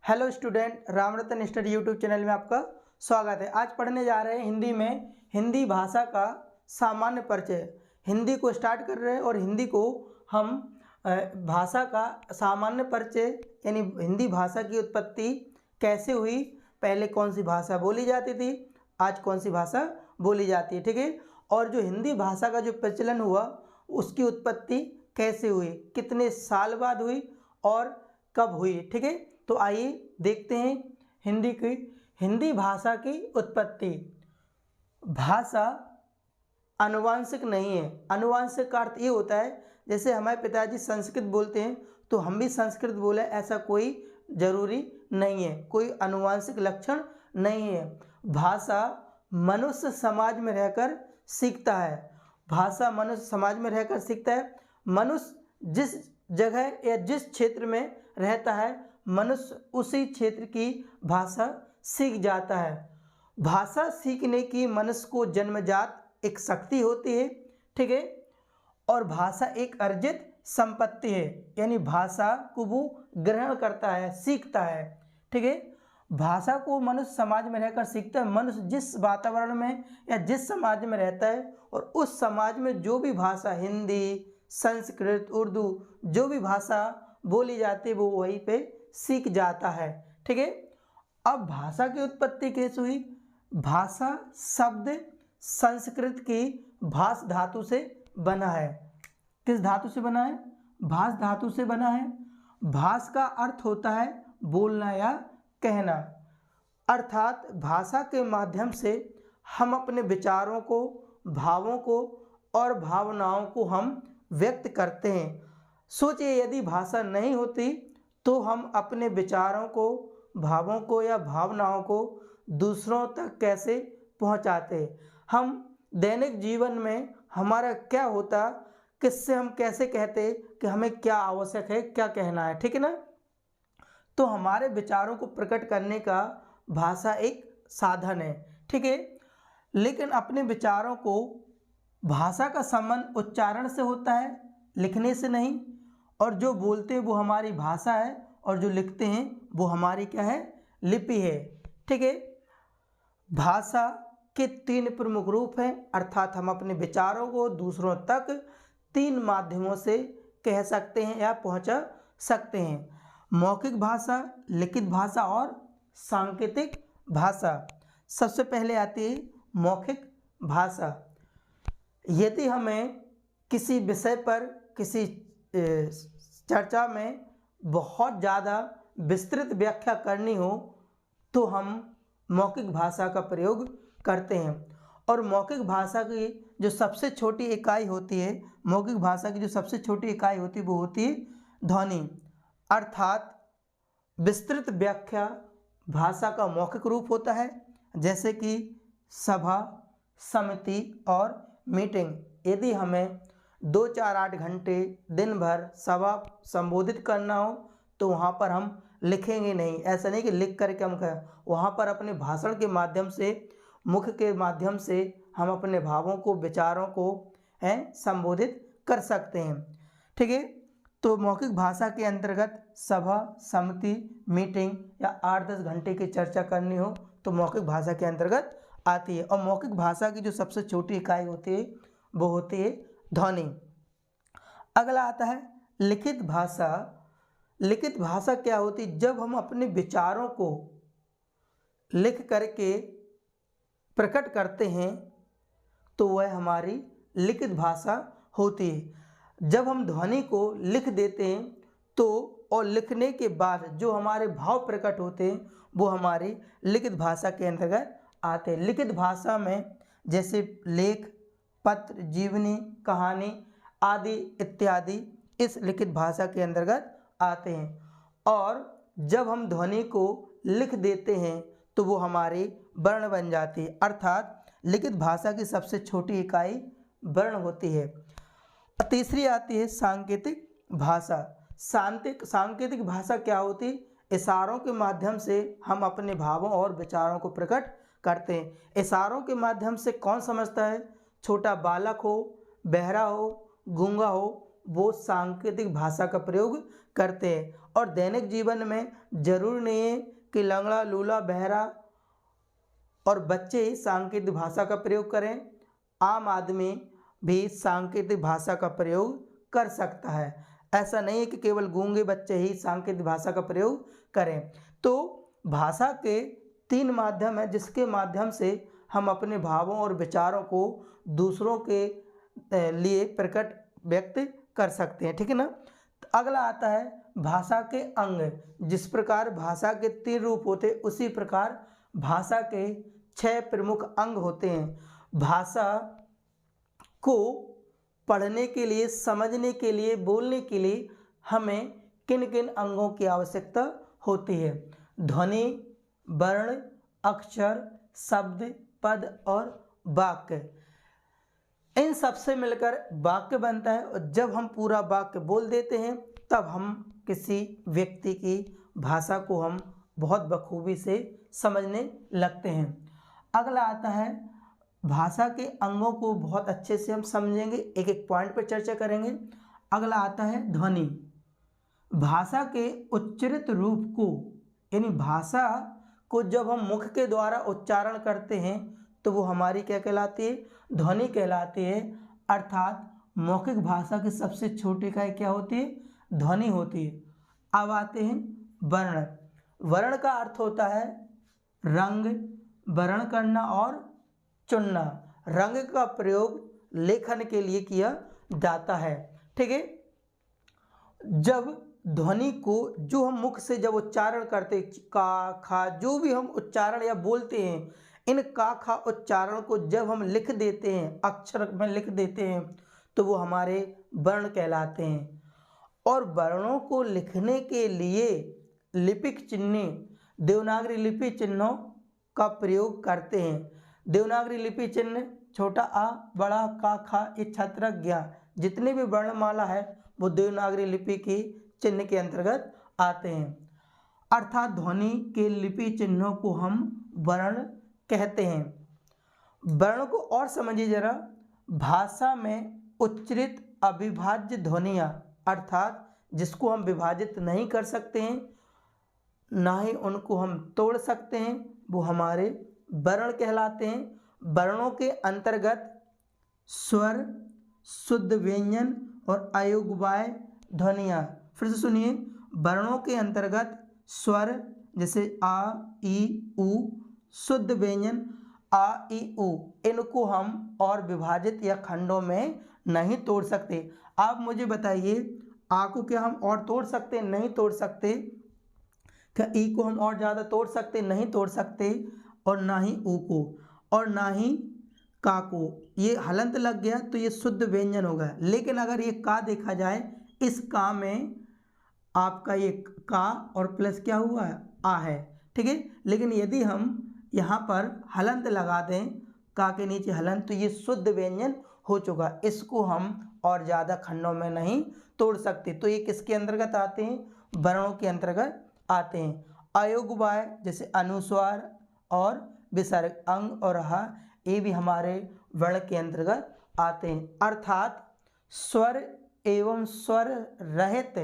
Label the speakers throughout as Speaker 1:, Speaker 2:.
Speaker 1: Hello student, Ram रतन study YouTube channel में आपका स्वागत है। आज पढ़ने जा रहे हैं हिंदी में हिंदी भाषा का सामान्य परिचय। हिंदी को स्टार्ट कर रहे हैं और हिंदी को हम भाषा का सामान्य परिचय यानी हिंदी भाषा की उत्पत्ति कैसे हुई, पहले कौन सी भाषा बोली जाती थी, आज कौन सी भाषा बोली जाती है, ठीक है। और जो हिंदी भाषा का जो प्रचलन हुआ उसकी उत्पत्ति कैसे हुई, कितने साल बाद हुई और कब हुई, ठीक है। तो आइए देखते हैं हिंदी भाषा की उत्पत्ति। भाषा आनुवांशिक नहीं है। आनुवांशिक का अर्थ ये होता है जैसे हमारे पिताजी संस्कृत बोलते हैं तो हम भी संस्कृत बोले, ऐसा कोई ज़रूरी नहीं है, कोई आनुवांशिक लक्षण नहीं है। भाषा मनुष्य समाज में रहकर सीखता है। भाषा मनुष्य समाज में रहकर सीखता है। मनुष्य जिस जगह या जिस क्षेत्र में रहता है मनुष्य उसी क्षेत्र की भाषा सीख जाता है। भाषा सीखने की मनुष्य को जन्मजात एक शक्ति होती है, ठीक है। और भाषा एक अर्जित संपत्ति है, यानी भाषा को वो ग्रहण करता है, सीखता है, ठीक है। भाषा को मनुष्य समाज में रहकर सीखता है। मनुष्य जिस वातावरण में या जिस समाज में रहता है और उस समाज में जो भी भाषा, हिंदी, संस्कृत, उर्दू, जो भी भाषा बोली जाती है वो वहीं पे सीख जाता है, ठीक है। अब भाषा की उत्पत्ति कैसे हुई? भाषा शब्द संस्कृत की भाष धातु से बना है। किस धातु से बना है? भाष धातु से बना है। भाष का अर्थ होता है बोलना या कहना, अर्थात भाषा के माध्यम से हम अपने विचारों को, भावों को और भावनाओं को हम व्यक्त करते हैं। सोचिए यदि भाषा नहीं होती तो हम अपने विचारों को, भावों को या भावनाओं को दूसरों तक कैसे पहुंचाते? हम दैनिक जीवन में हमारा क्या होता, किससे हम कैसे कहते कि हमें क्या आवश्यक है, क्या कहना है, ठीक है ना। तो हमारे विचारों को प्रकट करने का भाषा एक साधन है, ठीक है। लेकिन अपने विचारों को, भाषा का संबंध उच्चारण से होता है, लिखने से नहीं। और जो बोलते हैं वो हमारी भाषा है और जो लिखते हैं वो हमारी क्या है? लिपि है, ठीक है। भाषा के तीन प्रमुख रूप हैं, अर्थात हम अपने विचारों को दूसरों तक तीन माध्यमों से कह सकते हैं या पहुंचा सकते हैं: मौखिक भाषा, लिखित भाषा और सांकेतिक भाषा। सबसे पहले आती है मौखिक भाषा। यदि हमें किसी विषय पर, किसी चर्चा में बहुत ज़्यादा विस्तृत व्याख्या करनी हो तो हम मौखिक भाषा का प्रयोग करते हैं। और मौखिक भाषा की जो सबसे छोटी इकाई होती है, मौखिक भाषा की जो सबसे छोटी इकाई होती है वो होती है ध्वनि, अर्थात विस्तृत व्याख्या भाषा का मौखिक रूप होता है, जैसे कि सभा, समिति और मीटिंग। यदि हमें 2, 4, 8 घंटे दिन भर सभा संबोधित करना हो तो वहाँ पर हम लिखेंगे नहीं। ऐसा नहीं कि लिख करके हम कहें, वहाँ पर अपने भाषण के माध्यम से, मुख के माध्यम से हम अपने भावों को, विचारों को संबोधित कर सकते हैं, ठीक है। तो मौखिक भाषा के अंतर्गत सभा, समिति, मीटिंग या 8-10 घंटे की चर्चा करनी हो तो मौखिक भाषा के अंतर्गत आती है। और मौखिक भाषा की जो सबसे छोटी इकाई होती है वो होती है ध्वनि। अगला आता है लिखित भाषा। लिखित भाषा क्या होती है? जब हम अपने विचारों को लिख करके प्रकट करते हैं तो वह हमारी लिखित भाषा होती है। जब हम ध्वनि को लिख देते हैं तो, और लिखने के बाद जो हमारे भाव प्रकट होते हैं वो हमारी लिखित भाषा के अंतर्गत आते हैं। लिखित भाषा में जैसे लेख, पत्र, जीवनी, कहानी आदि इत्यादि इस लिखित भाषा के अंतर्गत आते हैं। और जब हम ध्वनि को लिख देते हैं तो वो हमारी वर्ण बन जाती है, अर्थात लिखित भाषा की सबसे छोटी इकाई वर्ण होती है। तीसरी आती है सांकेतिक भाषा। सांकेतिक भाषा क्या होती? इशारों के माध्यम से हम अपने भावों और विचारों को प्रकट करते हैं। इशारों के माध्यम से कौन समझता है? छोटा बालक हो, बहरा हो, गूंगा हो, वो सांकेतिक भाषा का प्रयोग करते हैं। और दैनिक जीवन में जरूरी नहीं है कि लंगड़ा, लूला, बहरा और बच्चे ही सांकेतिक भाषा का प्रयोग करें, आम आदमी भी सांकेतिक भाषा का प्रयोग कर सकता है। ऐसा नहीं है कि केवल गूंगे बच्चे ही सांकेतिक भाषा का प्रयोग करें। तो भाषा के 3 माध्यम हैं जिसके माध्यम से हम अपने भावों और विचारों को दूसरों के लिए प्रकट व्यक्त कर सकते हैं, ठीक है ना। तो अगला आता है भाषा के अंग। जिस प्रकार भाषा के 3 रूप होते उसी प्रकार भाषा के 6 प्रमुख अंग होते हैं। भाषा को पढ़ने के लिए, समझने के लिए, बोलने के लिए हमें किन किन अंगों की आवश्यकता होती है? ध्वनि, वर्ण, अक्षर, शब्द, पद और वाक्य। इन सबसे मिलकर वाक्य बनता है और जब हम पूरा वाक्य बोल देते हैं तब हम किसी व्यक्ति की भाषा को हम बहुत बखूबी से समझने लगते हैं। अगला आता है भाषा के अंगों को बहुत अच्छे से हम समझेंगे, एक एक पॉइंट पर चर्चा करेंगे। अगला आता है ध्वनि। भाषा के उच्चरित रूप को, यानी भाषा को जब हम मुख के द्वारा उच्चारण करते हैं तो वो हमारी क्या कहलाती है? ध्वनि कहलाती है। अर्थात मौखिक भाषा की सबसे छोटी इकाई क्या होती है? ध्वनि होती है। अब आते हैं वर्ण। वर्ण का अर्थ होता है रंग, वर्ण करना और चुनना। रंग का प्रयोग लेखन के लिए किया जाता है, ठीक है। जब ध्वनि को जो हम मुख से जब उच्चारण करते, का, खा, जो भी हम उच्चारण या बोलते हैं, इन का, खा उच्चारण को जब हम लिख देते हैं, अक्षर में लिख देते हैं, तो वो हमारे वर्ण कहलाते हैं। और वर्णों को लिखने के लिए लिपिक चिन्ह, देवनागरी लिपि चिन्हों का प्रयोग करते हैं। देवनागरी लिपि चिन्ह छोटा आ, बड़ा का, खा, ये छत्रक, ज्ञा, जितने भी वर्णमाला है वो देवनागरी लिपि की चिन्ह के अंतर्गत आते हैं। अर्थात ध्वनि के लिपि चिन्हों को हम वर्ण कहते हैं। वर्ण को और समझिए जरा। भाषा में उच्चरित अविभाज्य ध्वनियाँ, अर्थात जिसको हम विभाजित नहीं कर सकते हैं, ना ही उनको हम तोड़ सकते हैं, वो हमारे वर्ण कहलाते हैं। वर्णों के अंतर्गत स्वर, शुद्ध व्यंजन और अयोग्यवाय ध्वनियाँ। फिर से सुनिए, वर्णों के अंतर्गत स्वर जैसे आ, ई, उ, शुद्ध व्यंजन आ, ई, उ, इनको हम और विभाजित या खंडों में नहीं तोड़ सकते। आप मुझे बताइए, आ को क्या हम और तोड़ सकते? नहीं तोड़ सकते। क्या ई को हम और ज़्यादा तोड़ सकते? नहीं तोड़ सकते। और ना ही ऊ को, और ना ही का को। ये हलंत लग गया तो ये शुद्ध व्यंजन होगा। लेकिन अगर ये का देखा जाए, इस का में आपका ये का और प्लस क्या हुआ है? आ है, ठीक है। लेकिन यदि हम यहाँ पर हलंत लगा दें, का के नीचे हलंत, तो ये शुद्ध व्यंजन हो चुका। इसको हम और ज़्यादा खंडों में नहीं तोड़ सकते। तो ये किसके अंतर्गत आते हैं? वर्णों के अंतर्गत आते हैं। अयोग्यवाय जैसे अनुस्वार और विसर्ग, अंग और ह, ये भी हमारे वर्ण के अंतर्गत आते हैं। अर्थात स्वर एवं स्वर रहित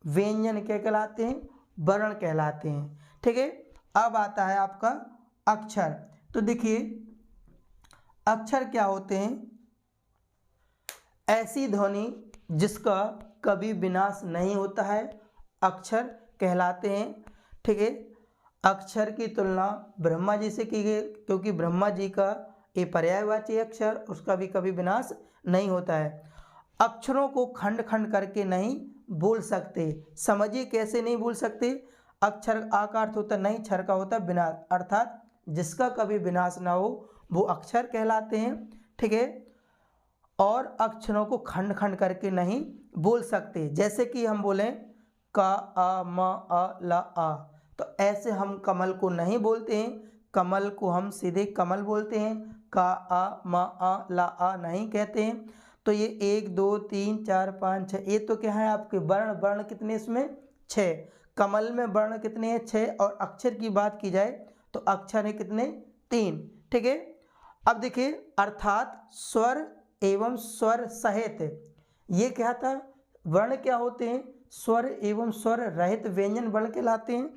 Speaker 1: व्यंजन क्या कहलाते हैं? वर्ण कहलाते हैं, ठीक है। अब आता है आपका अक्षर। तो देखिए, अक्षर क्या होते हैं? ऐसी ध्वनि जिसका कभी विनाश नहीं होता है, अक्षर कहलाते हैं, ठीक है। अक्षर की तुलना ब्रह्मा जी से की गई, क्योंकि ब्रह्मा जी का ये पर्यायवाची अक्षर, उसका भी कभी विनाश नहीं होता है। अक्षरों को खंड खंड करके नहीं बोल सकते। समझिए कैसे नहीं बोल सकते। अक्षर आ का अर्थ होता नहीं, क्षर का होता विनाश, अर्थात जिसका कभी विनाश ना हो वो अक्षर कहलाते हैं, ठीक है। और अक्षरों को खंड खंड करके नहीं बोल सकते। जैसे कि हम बोलें का, आ, म, आ, ला, आ, तो ऐसे हम कमल को नहीं बोलते हैं। कमल को हम सीधे कमल बोलते हैं। का, आ, म, आ, ला, आ नहीं कहते हैं। तो ये 1 2 3 4 5 6, ये तो क्या है आपके वर्ण। वर्ण कितने इसमें? 6। कमल में वर्ण कितने हैं? 6। और अक्षर की बात की जाए तो अक्षर है कितने? 3, ठीक है। अब देखिए, अर्थात स्वर एवं स्वर सहित, ये क्या था? वर्ण क्या होते हैं? स्वर एवं स्वर रहित व्यंजन वर्ण कहलाते हैं।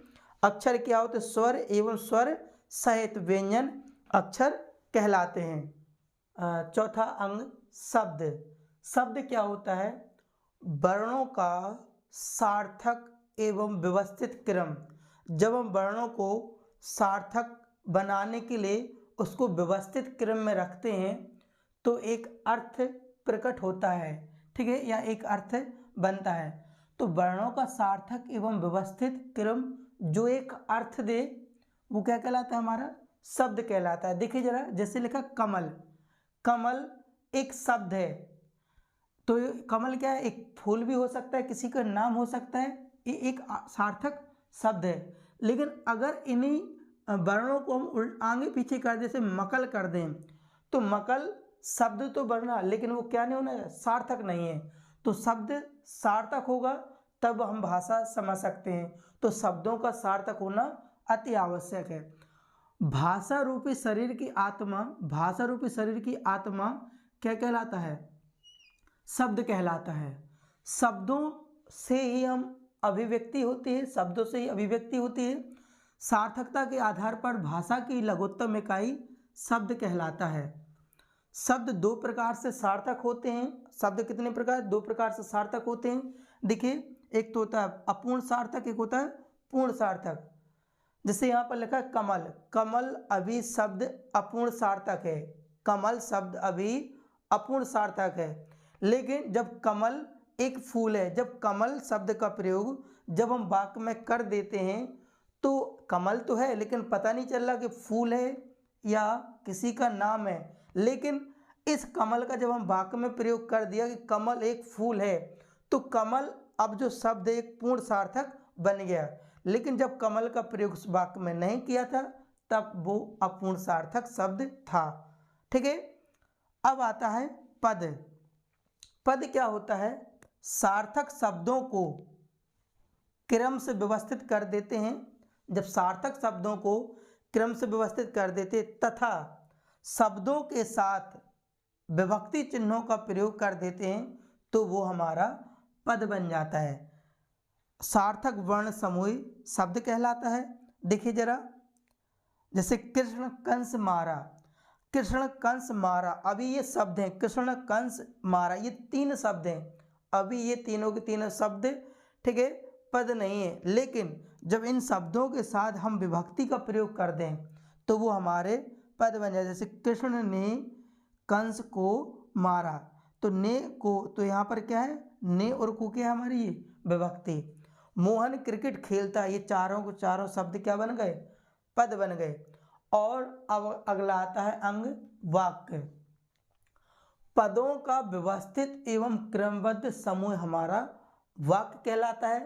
Speaker 1: अक्षर क्या होते हैं? स्वर एवं स्वर सहित व्यंजन अक्षर कहलाते हैं। चौथा अंग शब्द। शब्द क्या होता है? वर्णों का सार्थक एवं व्यवस्थित क्रम। जब हम वर्णों को सार्थक बनाने के लिए उसको व्यवस्थित क्रम में रखते हैं तो एक अर्थ प्रकट होता है, ठीक है, या एक अर्थ बनता है। तो वर्णों का सार्थक एवं व्यवस्थित क्रम जो एक अर्थ दे वो क्या कहलाता है? हमारा शब्द कहलाता है। देखिए जरा, जैसे लिखा कमल। कमल एक शब्द है। तो कमल क्या है? एक फूल भी हो सकता है, किसी का नाम हो सकता है, ये एक सार्थक शब्द है। लेकिन अगर इन्हीं वर्णों को हम आगे पीछे कर दे, जैसे मकल कर दें, तो मकल शब्द तो बना लेकिन वो क्या नहीं होना? सार्थक नहीं है। तो शब्द सार्थक होगा तब हम भाषा समझ सकते हैं। तो शब्दों का सार्थक होना अति आवश्यक है। भाषा रूपी शरीर की आत्मा, भाषा रूपी शरीर की आत्मा क्या कहलाता है? शब्द कहलाता है। शब्दों से ही हम अभिव्यक्ति होती है, शब्दों से ही अभिव्यक्ति होती है। सार्थकता के आधार पर भाषा की लघुत्तम इकाई शब्द कहलाता है। शब्द दो प्रकार से सार्थक होते हैं। शब्द कितने प्रकार? दो प्रकार से सार्थक होते हैं। देखिए, एक तो होता है अपूर्ण सार्थक, एक होता है पूर्ण सार्थक। जैसे यहाँ पर लिखा है कमल। कमल अभी शब्द अपूर्ण सार्थक है। कमल शब्द अभी अपूर्ण सार्थक है। लेकिन जब कमल एक फूल है, जब कमल शब्द का प्रयोग जब हम वाक्य में कर देते हैं तो कमल तो है लेकिन पता नहीं चल रहा कि फूल है या किसी का नाम है। लेकिन इस कमल का जब हम वाक्य में प्रयोग कर दिया कि कमल एक फूल है, तो कमल अब जो शब्द एक पूर्ण सार्थक बन गया। लेकिन जब कमल का प्रयोग उस वाक्य में नहीं किया था तब वो अपूर्ण सार्थक शब्द था, ठीक है। अब आता है पद। पद क्या होता है? सार्थक शब्दों को क्रम से व्यवस्थित कर देते हैं। जब सार्थक शब्दों को क्रम से व्यवस्थित कर देते तथा शब्दों के साथ विभक्ति चिन्हों का प्रयोग कर देते हैं तो वो हमारा पद बन जाता है। सार्थक वर्ण समूह शब्द कहलाता है। देखिए जरा, जैसे कृष्ण कंस मारा। कृष्ण कंस मारा, अभी ये शब्द हैं। कृष्ण कंस मारा, ये तीन शब्द हैं। अभी ये तीनों के तीनों शब्द, ठीक है, पद नहीं है। लेकिन जब इन शब्दों के साथ हम विभक्ति का प्रयोग कर दें तो वो हमारे पद बन जाए। जैसे कृष्ण ने कंस को मारा, तो ने को, तो यहाँ पर क्या है? ने और को क्या है हमारी? ये विभक्ति। मोहन क्रिकेट खेलता है, ये चारों को चारों शब्द क्या बन गए? पद बन गए। और अब अगला आता है अंग वाक्य। पदों का व्यवस्थित एवं क्रमबद्ध समूह हमारा वाक्य कहलाता है।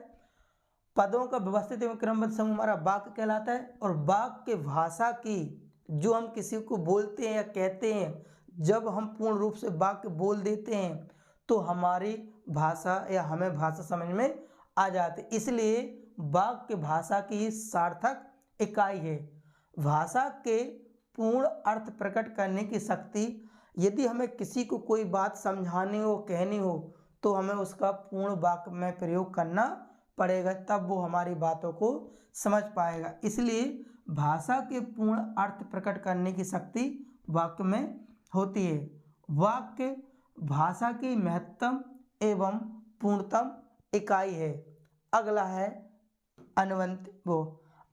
Speaker 1: पदों का व्यवस्थित एवं क्रमबद्ध समूह हमारा वाक्य कहलाता है। और वाक्य भाषा की, जो हम किसी को बोलते हैं या कहते हैं, जब हम पूर्ण रूप से वाक्य बोल देते हैं तो हमारी भाषा या हमें भाषा समझ में आ जाती। इसलिए वाक्य भाषा की सार्थक इकाई है। भाषा के पूर्ण अर्थ प्रकट करने की शक्ति, यदि हमें किसी को कोई बात समझानी हो, कहनी हो, तो हमें उसका पूर्ण वाक्य में प्रयोग करना पड़ेगा, तब वो हमारी बातों को समझ पाएगा। इसलिए भाषा के पूर्ण अर्थ प्रकट करने की शक्ति वाक्य में होती है। वाक्य भाषा की महत्तम एवं पूर्णतम इकाई है। अगला है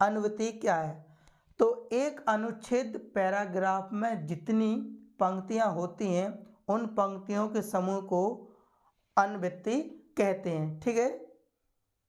Speaker 1: अनुवृत्ति क्या है? तो एक अनुच्छेद पैराग्राफ में जितनी पंक्तियां होती हैं उन पंक्तियों के समूह को अनुवृत्ति कहते हैं, ठीक है।